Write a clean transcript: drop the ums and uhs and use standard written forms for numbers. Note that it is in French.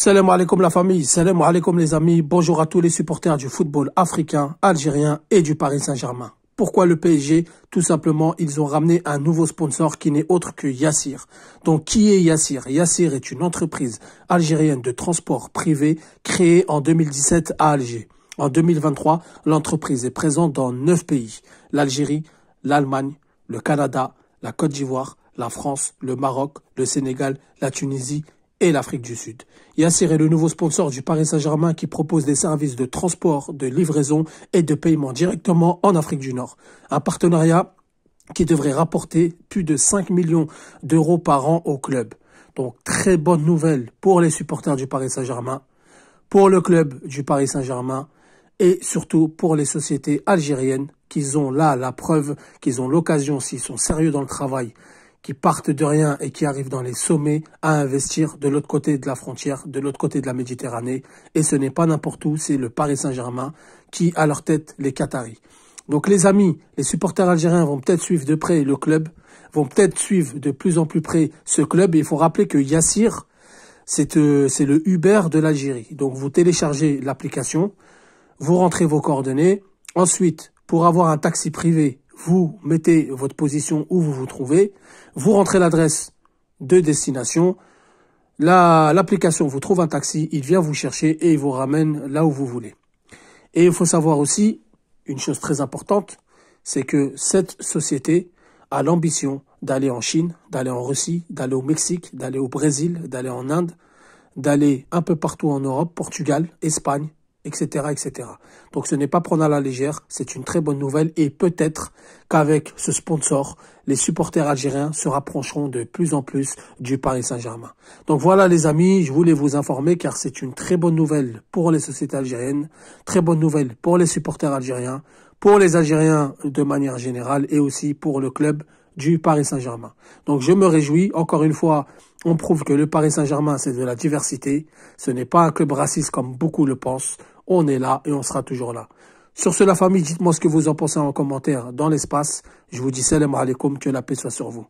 Salam alaikum la famille, salam alaikum les amis, bonjour à tous les supporters du football africain, algérien et du Paris Saint-Germain. Pourquoi le PSG? Tout simplement, ils ont ramené un nouveau sponsor qui n'est autre que Yassir. Donc, qui est Yassir? Yassir est une entreprise algérienne de transport privé créée en 2017 à Alger. En 2023, l'entreprise est présente dans 9 pays. L'Algérie, l'Allemagne, le Canada, la Côte d'Ivoire, la France, le Maroc, le Sénégal, la Tunisie et l'Afrique du Sud. Yassir est le nouveau sponsor du Paris Saint-Germain qui propose des services de transport, de livraison et de paiement directement en Afrique du Nord. Un partenariat qui devrait rapporter plus de 5 millions d'euros par an au club. Donc très bonne nouvelle pour les supporters du Paris Saint-Germain, pour le club du Paris Saint-Germain et surtout pour les sociétés algériennes qui ont là la preuve, qu'ils ont l'occasion, s'ils sont sérieux dans le travail, qui partent de rien et qui arrivent dans les sommets à investir de l'autre côté de la frontière, de l'autre côté de la Méditerranée. Et ce n'est pas n'importe où, c'est le Paris Saint-Germain qui a à leur tête les Qataris. Donc les amis, les supporters algériens vont peut-être suivre de près le club, vont peut-être suivre de plus en plus près ce club. Et il faut rappeler que Yassir, c'est le Uber de l'Algérie. Donc vous téléchargez l'application, vous rentrez vos coordonnées. Ensuite, pour avoir un taxi privé, vous mettez votre position où vous vous trouvez, vous rentrez l'adresse de destination, l'application vous trouve un taxi, il vient vous chercher et il vous ramène là où vous voulez. Et il faut savoir aussi, une chose très importante, c'est que cette société a l'ambition d'aller en Chine, d'aller en Russie, d'aller au Mexique, d'aller au Brésil, d'aller en Inde, d'aller un peu partout en Europe, Portugal, Espagne, etc., etc. Donc ce n'est pas prendre à la légère, c'est une très bonne nouvelle et peut-être qu'avec ce sponsor, les supporters algériens se rapprocheront de plus en plus du Paris Saint-Germain. Donc voilà les amis, je voulais vous informer car c'est une très bonne nouvelle pour les sociétés algériennes, très bonne nouvelle pour les supporters algériens, pour les Algériens de manière générale et aussi pour le club du Paris Saint-Germain. Donc je me réjouis, encore une fois, on prouve que le Paris Saint-Germain c'est de la diversité, ce n'est pas un club raciste comme beaucoup le pensent, on est là et on sera toujours là. Sur ce la famille, dites-moi ce que vous en pensez en commentaire dans l'espace, je vous dis salam alaikum, que la paix soit sur vous.